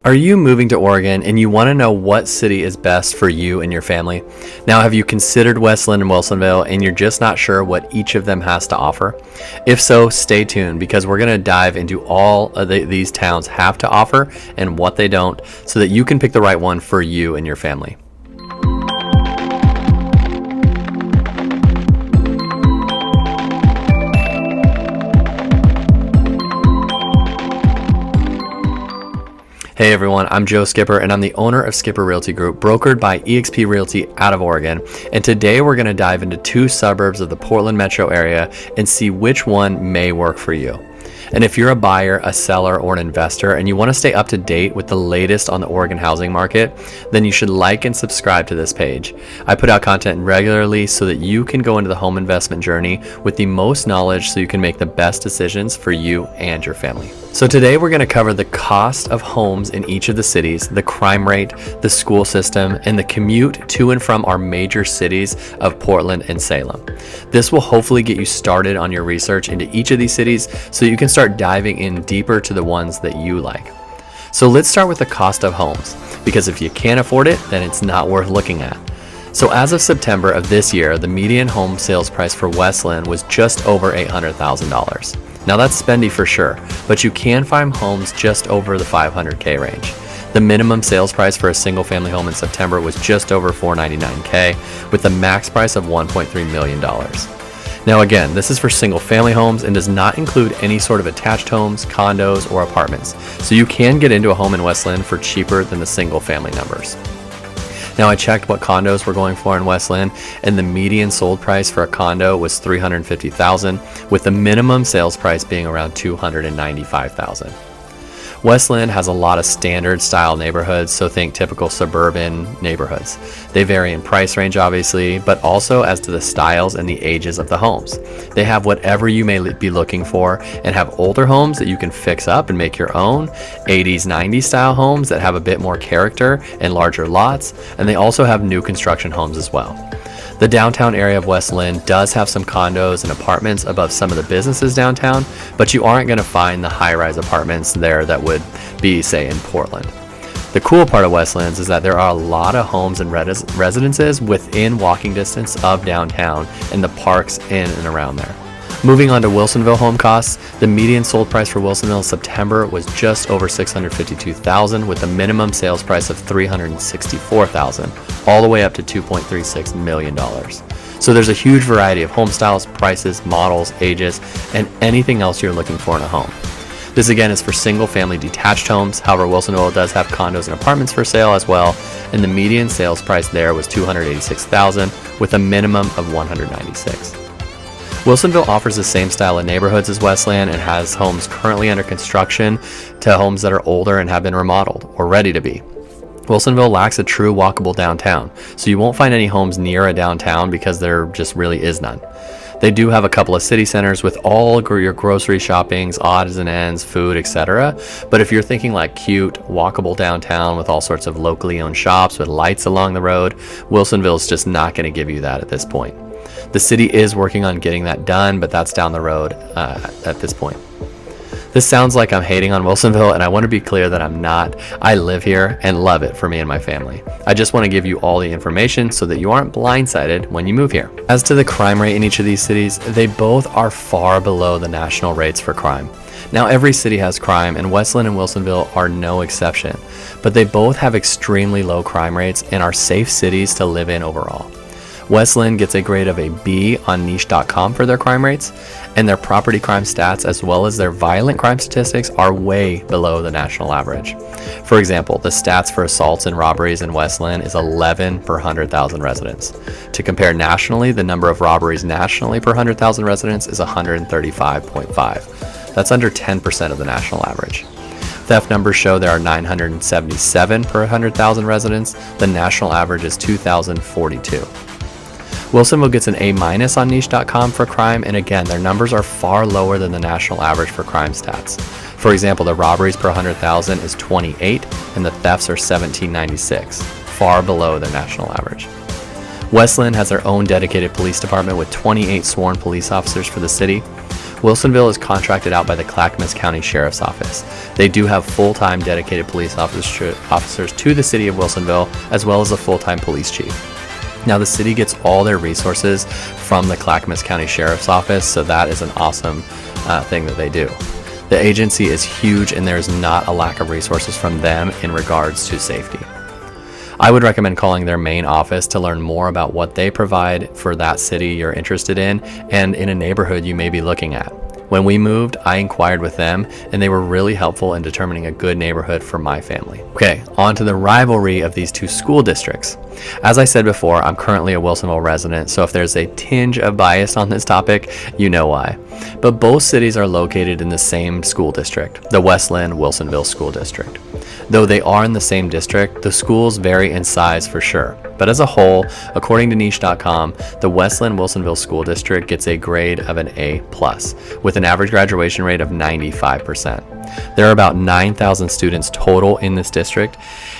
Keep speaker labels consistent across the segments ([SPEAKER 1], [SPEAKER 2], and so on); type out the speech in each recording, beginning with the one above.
[SPEAKER 1] Are you moving to Oregon and you want to know what city is best for you and your family? Now, have you considered West Linn and Wilsonville and you're just not sure what each of them has to offer? If so, stay tuned because we're going to dive into all of these towns have to offer and what they don't so that you can pick the right one for you and your family. Hey everyone, I'm Joe Skipper and I'm the owner of Skipper Realty Group, brokered by eXp Realty out of Oregon. And today we're going to dive into two suburbs of the Portland metro area and see which one may work for you. And if you're a buyer, a seller, or an investor and you want to stay up to date with the latest on the Oregon housing market, then you should like and subscribe to this page. I put out content regularly so that you can go into the home investment journey with the most knowledge so you can make the best decisions for you and your family. So today we're going to cover the cost of homes in each of the cities, the crime rate, the school system, and the commute to and from our major cities of Portland and Salem. This will hopefully get you started on your research into each of these cities so you can start diving in deeper to the ones that you like. So let's start with the cost of homes, because if you can't afford it, then it's not worth looking at. So as of September of this year, the median home sales price for West Linn was just over $800,000. Now that's spendy for sure, but you can find homes just over the $500K range. The minimum sales price for a single family home in September was just over $499K, with the max price of $1.3 million. Now again, this is for single family homes and does not include any sort of attached homes, condos, or apartments. So you can get into a home in West Linn for cheaper than the single family numbers. Now I checked what condos were going for in West Linn, and the median sold price for a condo was $350,000, with the minimum sales price being around $295,000. West Linn has a lot of standard style neighborhoods, so think typical suburban neighborhoods. They vary in price range obviously, but also as to the styles and the ages of the homes. They have whatever you may be looking for and have older homes that you can fix up and make your own, 80s, 90s style homes that have a bit more character and larger lots, and they also have new construction homes as well. The downtown area of West Linn does have some condos and apartments above some of the businesses downtown, but you aren't going to find the high-rise apartments there that would be, say, in Portland. The cool part of West Linn is that there are a lot of homes and residences within walking distance of downtown and the parks in and around there. Moving on to Wilsonville home costs, the median sold price for Wilsonville in September was just over $652,000 with a minimum sales price of $364,000, all the way up to $2.36 million. So there's a huge variety of home styles, prices, models, ages, and anything else you're looking for in a home. This again is for single family detached homes. However, Wilsonville does have condos and apartments for sale as well, and the median sales price there was $286,000 with a minimum of $196,000. Wilsonville offers the same style of neighborhoods as West Linn and has homes currently under construction to homes that are older and have been remodeled or ready to be. Wilsonville lacks a true walkable downtown, so you won't find any homes near a downtown because there just really is none. They do have a couple of city centers with all your grocery shoppings, odds and ends, food, etc. But if you're thinking like cute, walkable downtown with all sorts of locally owned shops with lights along the road, Wilsonville's just not going to give you that at this point. The city is working on getting that done, but that's down the road at this point. This sounds like I'm hating on Wilsonville, and I want to be clear that I'm not. I live here and love it for me and my family. I just want to give you all the information so that you aren't blindsided when you move here. As to the crime rate in each of these cities, they both are far below the national rates for crime. Now every city has crime, and West Linn and Wilsonville are no exception, but they both have extremely low crime rates and are safe cities to live in overall. West Linn gets a grade of a B on niche.com for their crime rates, and their property crime stats as well as their violent crime statistics are way below the national average. For example, the stats for assaults and robberies in West Linn is 11 per 100,000 residents. To compare nationally, the number of robberies nationally per 100,000 residents is 135.5. That's under 10% of the national average. Theft numbers show there are 977 per 100,000 residents. The national average is 2,042. Wilsonville gets an A- on niche.com for crime, and again, their numbers are far lower than the national average for crime stats. For example, the robberies per 100,000 is 28, and the thefts are 1796, far below their national average. West Linn has their own dedicated police department with 28 sworn police officers for the city. Wilsonville is contracted out by the Clackamas County Sheriff's Office. They do have full-time dedicated police officers to the city of Wilsonville, as well as a full-time police chief. Now, the city gets all their resources from the Clackamas County Sheriff's Office, so that is an awesome thing that they do. The agency is huge, and there is not a lack of resources from them in regards to safety. I would recommend calling their main office to learn more about what they provide for that city you're interested in and in a neighborhood you may be looking at. When we moved, I inquired with them, and they were really helpful in determining a good neighborhood for my family. Okay, on to the rivalry of these two school districts. As I said before, I'm currently a Wilsonville resident, so if there's a tinge of bias on this topic, you know why. But both cities are located in the same school district, the West Linn Wilsonville School District. Though they are in the same district, the schools vary in size for sure. But as a whole, according to niche.com, the West Linn Wilsonville School District gets a grade of an A+, with an average graduation rate of 95%. There are about 9,000 students total in this district.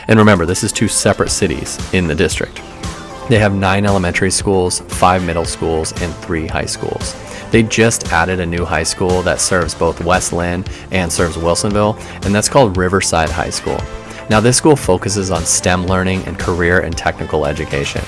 [SPEAKER 1] And remember, this is two separate cities in the district. They have 9 elementary schools, 5 middle schools, and 3 high schools. They just added a new high school that serves both West Linn and serves Wilsonville, and that's called Riverside High School. Now, this school focuses on STEM learning and career and technical education.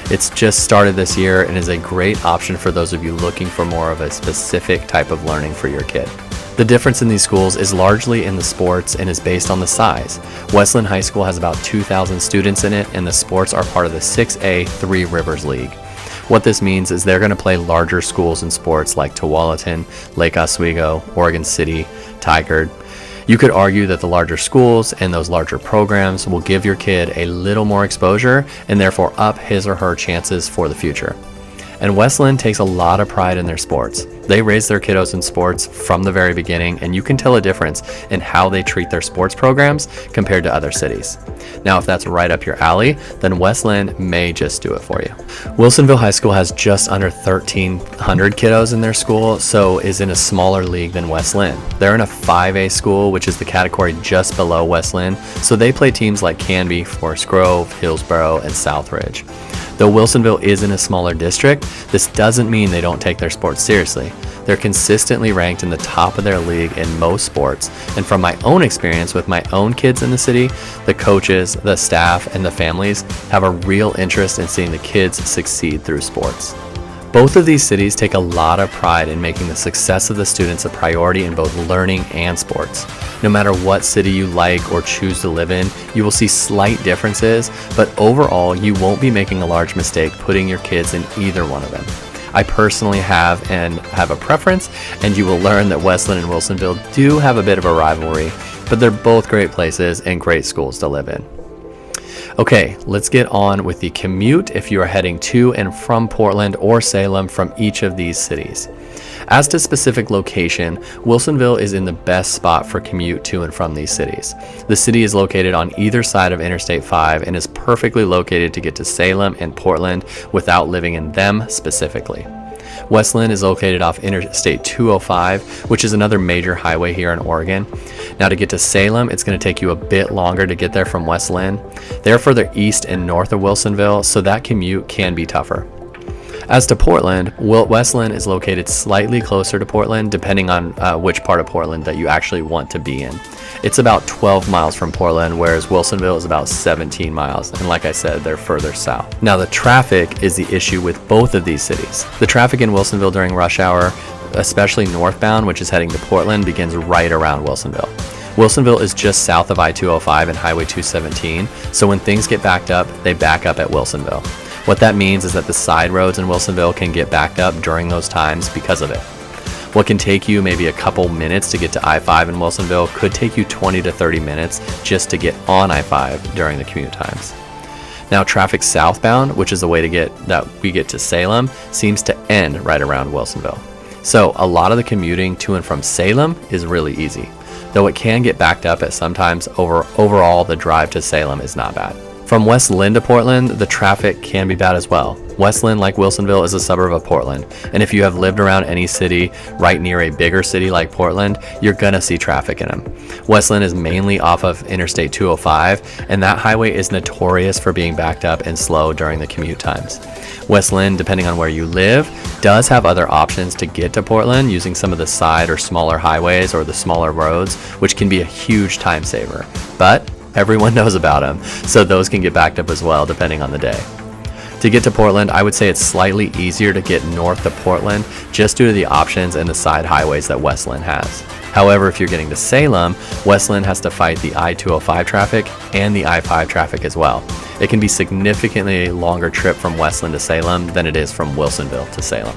[SPEAKER 1] It's just started this year and is a great option for those of you looking for more of a specific type of learning for your kid. The difference in these schools is largely in the sports and is based on the size. West Linn High School has about 2,000 students in it, and the sports are part of the 6A Three Rivers League. What this means is they're going to play larger schools in sports like Tualatin, Lake Oswego, Oregon City, Tigard. You could argue that the larger schools and those larger programs will give your kid a little more exposure and therefore up his or her chances for the future. And West Linn takes a lot of pride in their sports. They raise their kiddos in sports from the very beginning, and you can tell a difference in how they treat their sports programs compared to other cities. Now, if that's right up your alley, then West Linn may just do it for you. Wilsonville High School has just under 1,300 kiddos in their school, so is in a smaller league than West Linn. They're in a 5A school, which is the category just below West Linn, so they play teams like Canby, Forest Grove, Hillsboro, and Southridge. Though Wilsonville is in a smaller district, this doesn't mean they don't take their sports seriously. They're consistently ranked in the top of their league in most sports, and from my own experience with my own kids in the city, the coaches, the staff, and the families have a real interest in seeing the kids succeed through sports. Both of these cities take a lot of pride in making the success of the students a priority in both learning and sports. No matter what city you like or choose to live in, you will see slight differences, but overall, you won't be making a large mistake putting your kids in either one of them. I personally have a preference, and you will learn that West Linn and Wilsonville do have a bit of a rivalry, but they're both great places and great schools to live in. Okay, let's get on with the commute if you are heading to and from Portland or Salem from each of these cities. As to specific location, Wilsonville is in the best spot for commute to and from these cities. The city is located on either side of Interstate 5 and is perfectly located to get to Salem and Portland without living in them specifically. West Linn is located off Interstate 205, which is another major highway here in Oregon. Now, to get to Salem, it's going to take you a bit longer to get there from West Linn. They're further east and north of Wilsonville, so that commute can be tougher. As to Portland, West Linn is located slightly closer to Portland, depending on which part of Portland that you actually want to be in. It's about 12 miles from Portland, whereas Wilsonville is about 17 miles. And like I said, they're further south. Now, the traffic is the issue with both of these cities. The traffic in Wilsonville during rush hour, especially northbound, which is heading to Portland, begins right around Wilsonville. Wilsonville is just south of I-205 and Highway 217, so when things get backed up, they back up at Wilsonville. What that means is that the side roads in Wilsonville can get backed up during those times because of it. What can take you maybe a couple minutes to get to I-5 in Wilsonville could take you 20 to 30 minutes just to get on I-5 during the commute times. Now, traffic southbound, which is the way we get to Salem, seems to end right around Wilsonville. So a lot of the commuting to and from Salem is really easy, though it can get backed up at sometimes. Overall, the drive to Salem is not bad. From West Linn to Portland, the traffic can be bad as well. West Linn, like Wilsonville, is a suburb of Portland, and if you have lived around any city right near a bigger city like Portland, you're gonna see traffic in them. West Linn is mainly off of Interstate 205, and that highway is notorious for being backed up and slow during the commute times. West Linn, depending on where you live, does have other options to get to Portland using some of the side or smaller highways or the smaller roads, which can be a huge time saver. But everyone knows about them, so those can get backed up as well depending on the day. To get to Portland, I would say it's slightly easier to get north of Portland just due to the options and the side highways that West Linn has. However, if you're getting to Salem, West Linn has to fight the I-205 traffic and the I-5 traffic as well. It can be significantly a longer trip from West Linn to Salem than it is from Wilsonville to Salem.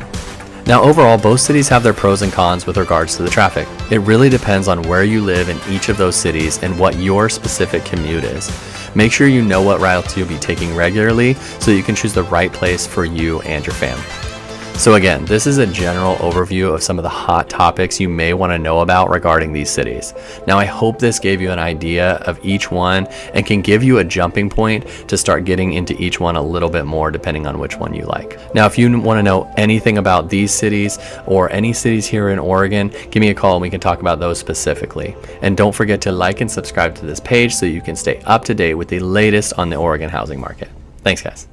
[SPEAKER 1] Now overall, both cities have their pros and cons with regards to the traffic. It really depends on where you live in each of those cities and what your specific commute is. Make sure you know what routes you'll be taking regularly so you can choose the right place for you and your family. So again, this is a general overview of some of the hot topics you may want to know about regarding these cities. Now I hope this gave you an idea of each one and can give you a jumping point to start getting into each one a little bit more depending on which one you like. Now if you want to know anything about these cities or any cities here in Oregon, give me a call and we can talk about those specifically. And don't forget to like and subscribe to this page so you can stay up to date with the latest on the Oregon housing market. Thanks guys.